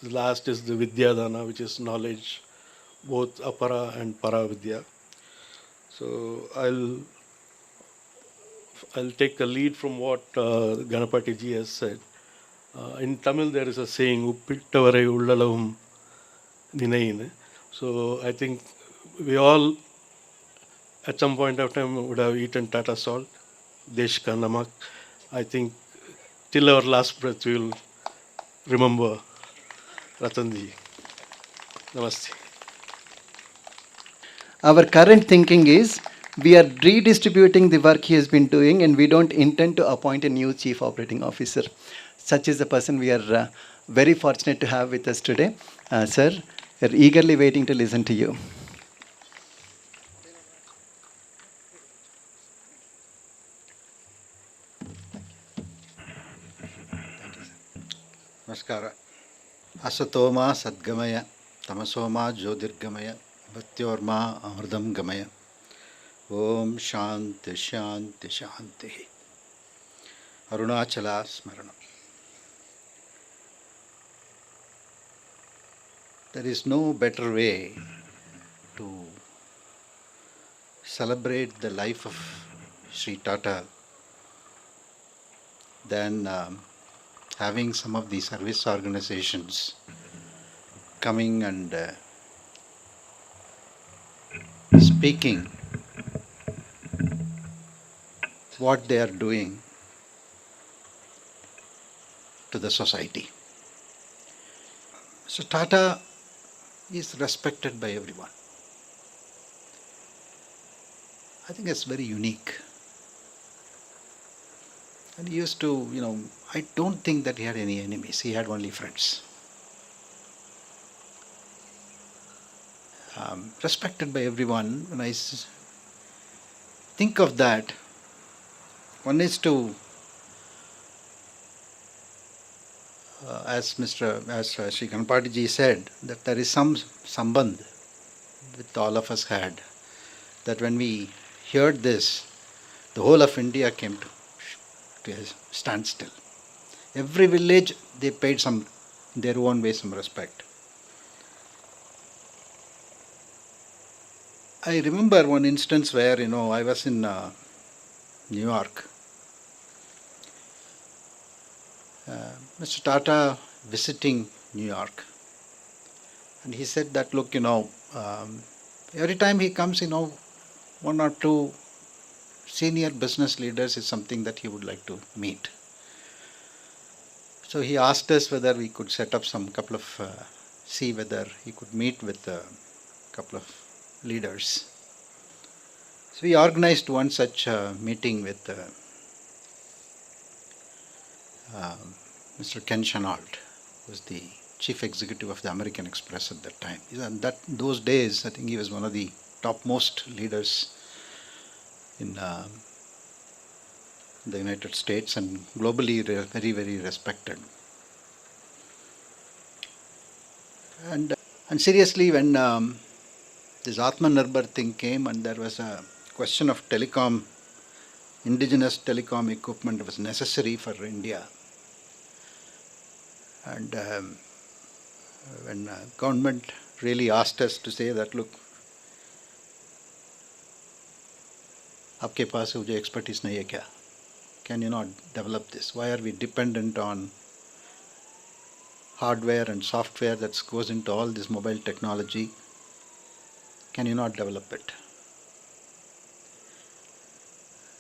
The last is the Vidya Dana, which is knowledge, both Apara and Para Vidya. So I'll take a lead from what Ganapati ji has said. In Tamil, there is a saying, Uppittavarai ullalavum ninayin. So I think we all, at some point of time, would have eaten Tata salt, Desh ka namak. I think till our last breath, we will remember Ratan ji. Namaste. Our current thinking is we are redistributing the work he has been doing, and we don't intend to appoint a new chief operating officer. Such is the person we are very fortunate to have with us today. Sir, we are eagerly waiting to listen to you. Namaskara. Asatoma Sadgamaya, Tamasoma Jyotirgamaya, Bhatyorma Amrdam Gamaya. Om Shanti Shanti Shanti. Arunachala Smaranam. There is no better way to celebrate the life of Sri Tata than having some of the service organizations coming and speaking what they are doing to the society. So Tata is respected by everyone. I think it's very unique. And he used to, I don't think that he had any enemies. He had only friends. Respected by everyone. When I think of that, one is to, as Sri Ganapati ji said, that there is some sambandh that all of us had. That when we heard this, the whole of India came to a standstill. Every village, they paid their own way some respect. I remember one instance where, I was in New York. Mr. Tata visiting New York. And he said that, look, every time he comes, one or two senior business leaders is something that he would like to meet. So he asked us whether we could set up see whether he could meet with a couple of leaders. So we organized one such meeting with Mr. Ken Chenault, who was the chief executive of the American Express at that time. And those days, I think he was one of the topmost leaders in the United States and globally very, very respected. And seriously, when this Atmanirbhar thing came and there was a question of indigenous telecom equipment was necessary for India. And when government really asked us to say that, look, आपके पास जो expertise नहीं है क्या? Can you not develop this? Why are we dependent on hardware and software that goes into all this mobile technology? Can you not develop it?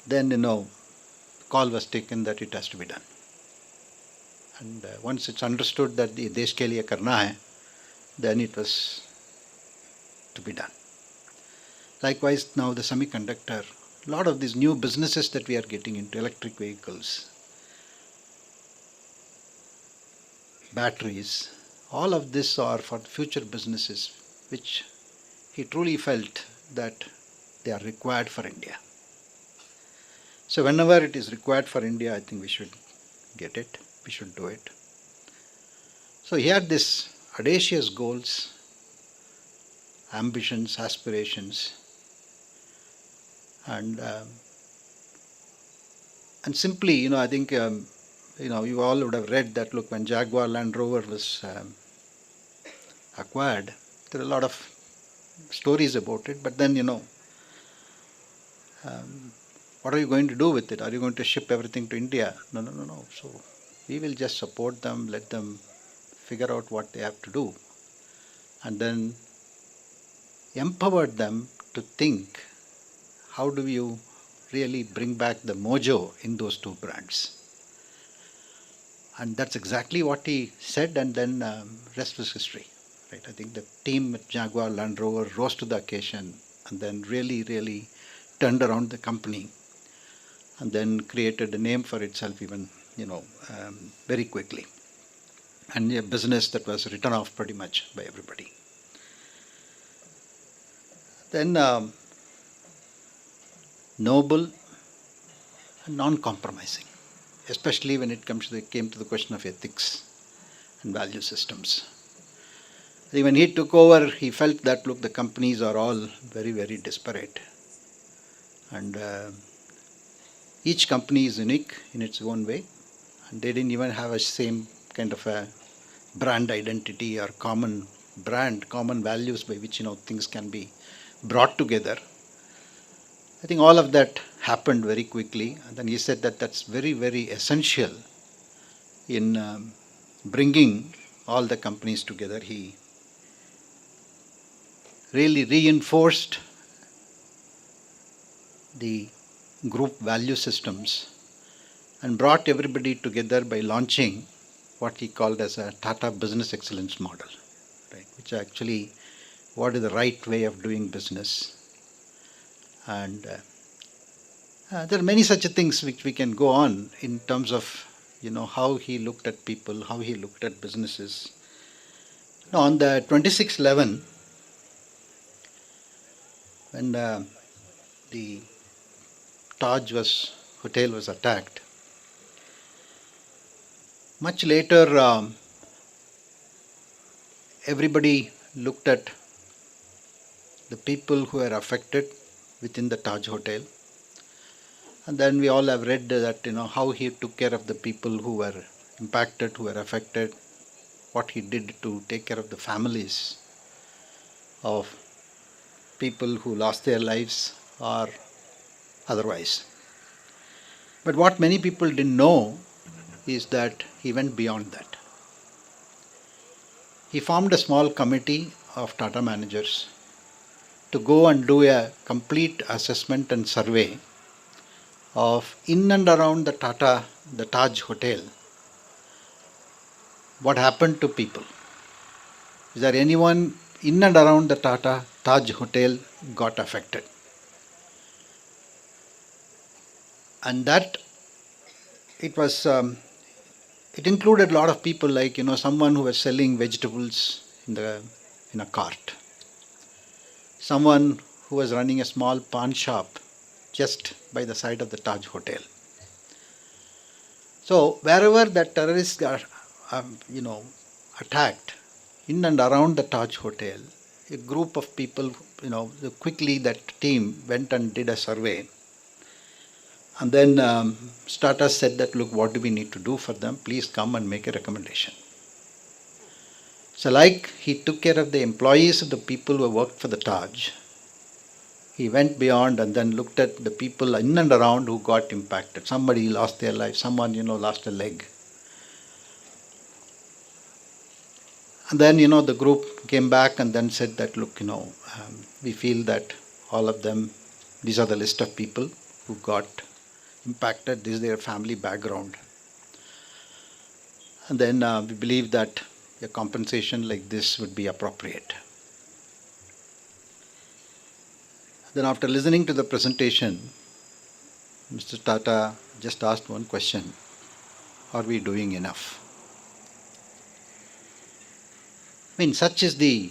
Then, call was taken that it has to be done. And once it's understood that the desh ke liye karna hai, then it was to be done. Likewise, now the semiconductor, a lot of these new businesses that we are getting into, electric vehicles, batteries, all of this are for future businesses, which he truly felt that they are required for India. So whenever it is required for India, I think we should get it, we should do it. So he had these audacious goals, ambitions, aspirations, and simply, I think, you all would have read that, look, when Jaguar Land Rover was acquired, there are a lot of stories about it, but then, what are you going to do with it? Are you going to ship everything to India? No. So we will just support them, let them figure out what they have to do, and then empower them to think, how do you really bring back the mojo in those two brands? And that's exactly what he said, and then rest was history. Right? I think the team at Jaguar Land Rover rose to the occasion and then really, really turned around the company and then created a name for itself even, very quickly. And a business that was written off pretty much by everybody. Then noble and non-compromising, especially when it came to the question of ethics and value systems. I think when he took over, he felt that, look, the companies are all very, very disparate. And each company is unique in its own way. And they didn't even have a same kind of a brand identity or common brand, common values by which, things can be brought together. I think all of that happened very quickly. And then he said that that's very, very essential in bringing all the companies together. He really reinforced the group value systems and brought everybody together by launching what he called as a Tata Business Excellence Model, right? Which actually what is the right way of doing business. And there are many such things which we can go on in terms of how he looked at people, how he looked at businesses. Now, on the 26/11, when the Taj hotel was attacked, much later everybody looked at the people who were affected within the Taj hotel. And then we all have read that, how he took care of the people who were impacted, who were affected, what he did to take care of the families of people who lost their lives or otherwise. But what many people didn't know is that he went beyond that. He formed a small committee of Tata managers to go and do a complete assessment and survey of in and around the Taj hotel. What happened to people? Is there anyone in and around the Taj hotel got affected? And that it was it included a lot of people like, someone who was selling vegetables in a cart, someone who was running a small pawn shop just by the side of the Taj Hotel. So wherever the terrorists got, attacked in and around the Taj Hotel, a group of people, quickly that team went and did a survey. And then Tata said that, look, what do we need to do for them? Please come and make a recommendation. So like he took care of the employees of the people who worked for the Taj, he went beyond and then looked at the people in and around who got impacted. Somebody lost their life, someone, lost a leg. And then, the group came back and then said that, look, we feel that all of them, these are the list of people who got impacted, this is their family background. And then we believe that a compensation like this would be appropriate. Then after listening to the presentation, Mr. Tata just asked one question: are we doing enough? I mean, such is the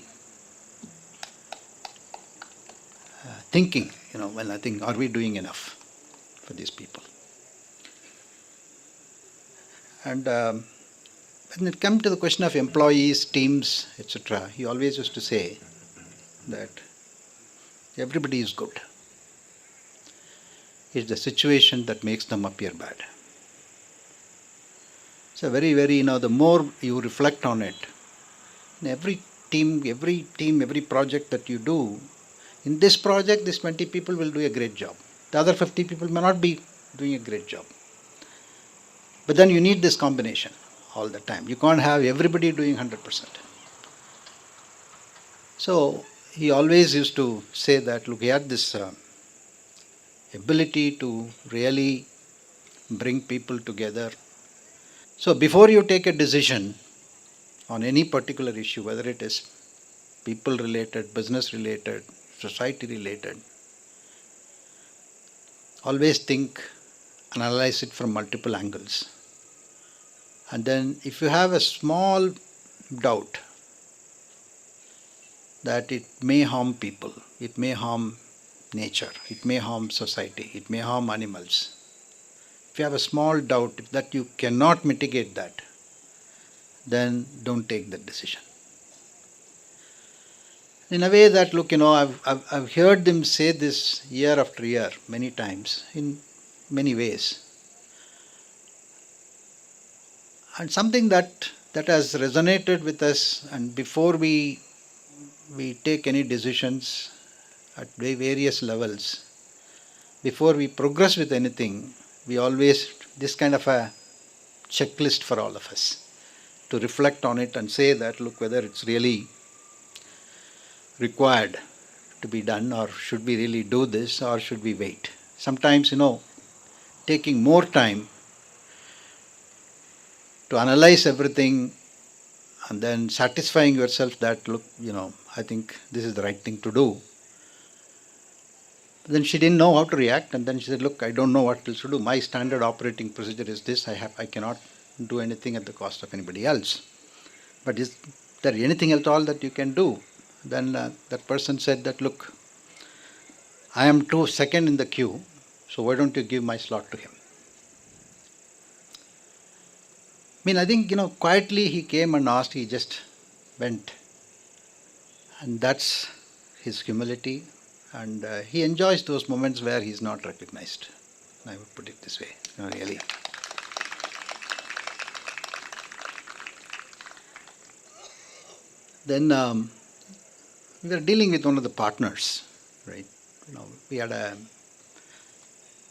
thinking, when I think, are we doing enough for these people? And when it comes to the question of employees, teams, etc., he always used to say that everybody is good. It's the situation that makes them appear bad. So very, very, the more you reflect on it, every team, every project that you do, in this project, this 20 people will do a great job. The other 50 people may not be doing a great job. But then you need this combination all the time. You can't have everybody doing 100%. So he always used to say that, look, he had this ability to really bring people together. So before you take a decision on any particular issue, whether it is people related, business related, society related, always think, analyze it from multiple angles. And then if you have a small doubt that it may harm people, it may harm nature, it may harm society, it may harm animals, if you have a small doubt that you cannot mitigate that, then don't take that decision. In a way that, look, I've heard them say this year after year, many times, in many ways. And something that has resonated with us, and before we take any decisions at various levels, before we progress with anything, we always, this kind of a checklist for all of us, to reflect on it and say that, look, whether it's really required to be done, or should we really do this, or should we wait? Sometimes, taking more time to analyze everything and then satisfying yourself that, look, I think this is the right thing to do. Then she didn't know how to react, and then she said, look, I don't know what else to do. My standard operating procedure is this. I cannot do anything at the cost of anybody else. But is there anything at all that you can do? Then that person said that, look, I am second in the queue, so why don't you give my slot to him? I think, quietly he came and asked, he just went. And that's his humility. And he enjoys those moments where he's not recognized. I would put it this way, really. Then we were dealing with one of the partners, right? We had a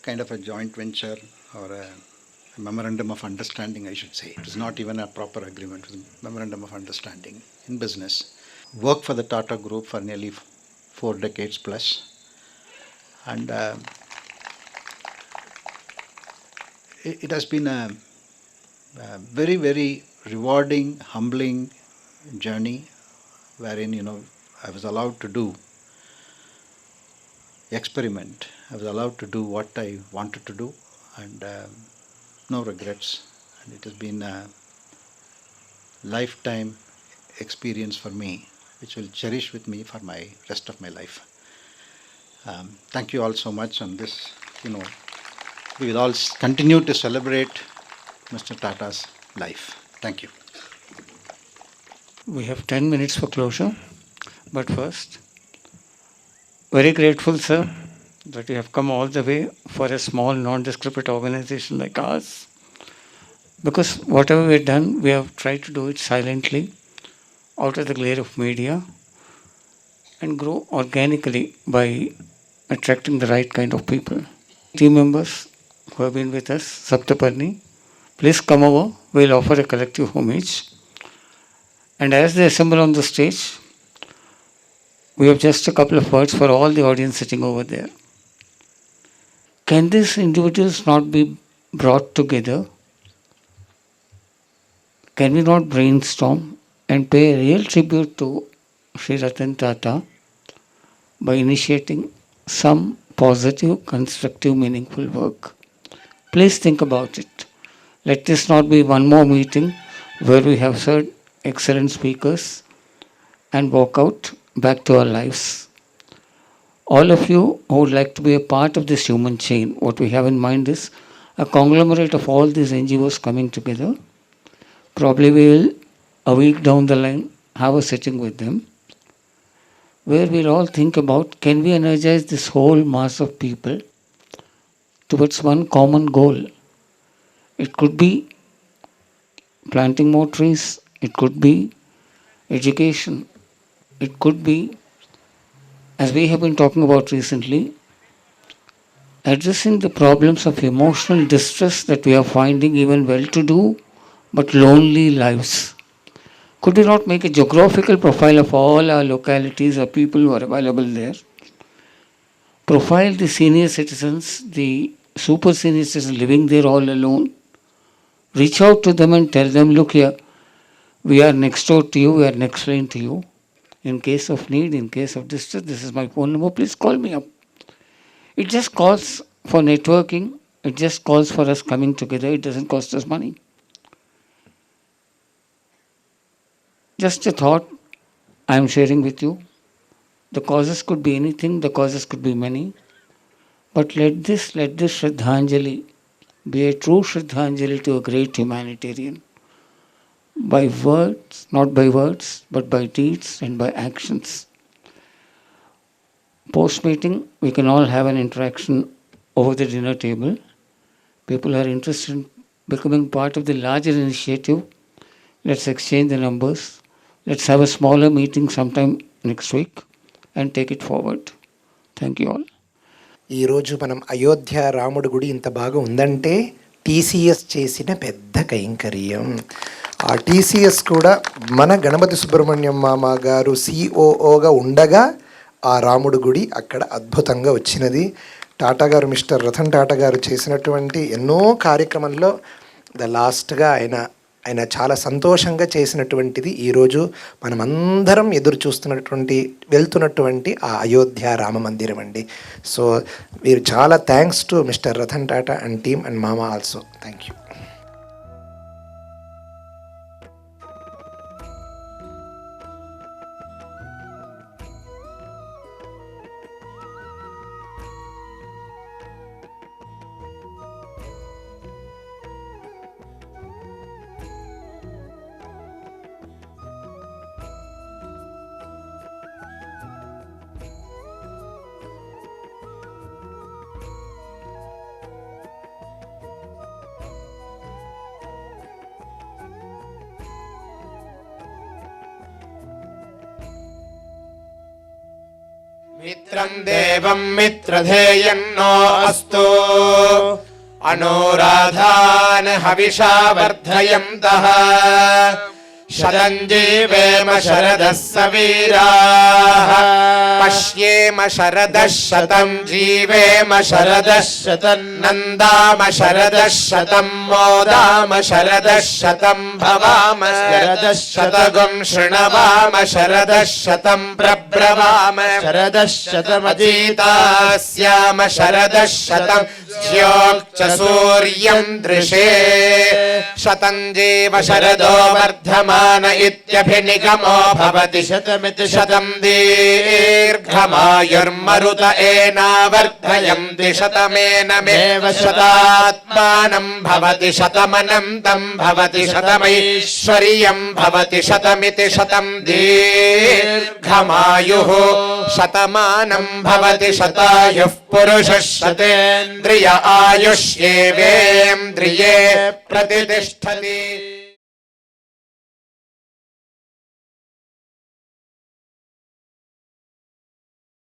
kind of a joint venture, or a memorandum of understanding, I should say. It was not even a proper agreement, it was a memorandum of understanding in business. Worked for the Tata Group for nearly 4 decades plus. And it has been a very, very rewarding, humbling journey, wherein, I was allowed to do experiment. I was allowed to do what I wanted to do, and no regrets. And it has been lifetime experience for me, which will cherish with me for my rest of my life. Thank you all so much on this. We will all continue to celebrate Mr. Tata's life. Thank you. We have 10 minutes for closure, but first, very grateful, sir, that you have come all the way for a small non-descriptive organization like ours. Because whatever we've done, we have tried to do it silently, out of the glare of media, and grow organically by attracting the right kind of people. Team members who have been with us, Saptaparni, please come over. We'll offer a collective homage. And as they assemble on the stage, we have just a couple of words for all the audience sitting over there. Can these individuals not be brought together? Can we not brainstorm and pay a real tribute to Sri Ratan Tata by initiating some positive, constructive, meaningful work? Please think about it. Let this not be one more meeting where we have heard excellent speakers and walk out back to our lives. All of you who would like to be a part of this human chain, what we have in mind is a conglomerate of all these NGOs coming together. Probably we will, a week down the line, have a sitting with them where we'll all think about, can we energize this whole mass of people towards one common goal? It could be planting more trees, it could be education, it could be, as we have been talking about recently, addressing the problems of emotional distress that we are finding even well-to-do but lonely lives. Could we not make a geographical profile of all our localities or people who are available there? Profile the senior citizens, the super senior citizens living there all alone. Reach out to them and tell them, look here, we are next door to you, we are next lane to you. In case of need, in case of distress, this is my phone number, please call me up. It just calls for networking, it just calls for us coming together, it doesn't cost us money. Just a thought I am sharing with you. The causes could be anything, the causes could be many. But let this Shraddhanjali be a true Shraddhanjali to a great humanitarian. By words, not by words, but by deeds and by actions. Post-meeting, we can all have an interaction over the dinner table. People are interested in becoming part of the larger initiative. Let's exchange the numbers. Let's have a smaller meeting sometime next week and take it forward. Thank you all. ఈరోజు మనం అయోధ్య రాముడి గుడి ఇంత బాగా ఉందంటే TCS చేసిన పెద్ద కైంకర్యం. ఆ టీసీఎస్ కూడా మన గణపతి సుబ్రహ్మణ్యం మామ గారు సిఓఓగా ఉండగా ఆ రాముడి గుడి అక్కడ అద్భుతంగా వచ్చినది. టాటా గారు, మిస్టర్ రతన్ టాటా గారు చేసినటువంటి ఎన్నో కార్యక్రమంలో లాస్ట్గా ఆయన చాలా సంతోషంగా చేసినటువంటిది ఈరోజు మనమందరం ఎదురు చూస్తున్నటువంటి వెళ్తున్నటువంటి ఆ అయోధ్య రామ మందిరం అండి. సో మీరు చాలా thanks to mister Ratan Tata and team and మామ ఆల్సో. Thank you. मित्रं देवं मित्रधेयन्नो अस्तु अनुराधान् हविषा वर्धयन्तः शतं जीवेम शरदः सवीराः पश्येम शरदः शतं जीवेम शरदः शतं नन्दाम शरदः शतं मोदाम शरदः शतं भवाम शरदः शतगुं शृणवाम शरदः शतं प्रब्रवाम शरदः शतमजीतास्याम शरदः शतं ज्योक्च सूर्यम् दृशे शतं जीव शरदो वर्धमान इत्यभिनिगमो भवति शतमिति शतं दीर्घमायुर्मरुत एनावर्धयन्ति शतमेनमेव शतात्मानं भवति शतमनन्तं भवति शतमैश्वर्यं भवति शतमिति शतं दीर्घमायुः शतमानं भवति शतायुः पुरुषः शतेन्द्रिय आयुष्येवेन्द्रिये प्रतिष्ठति।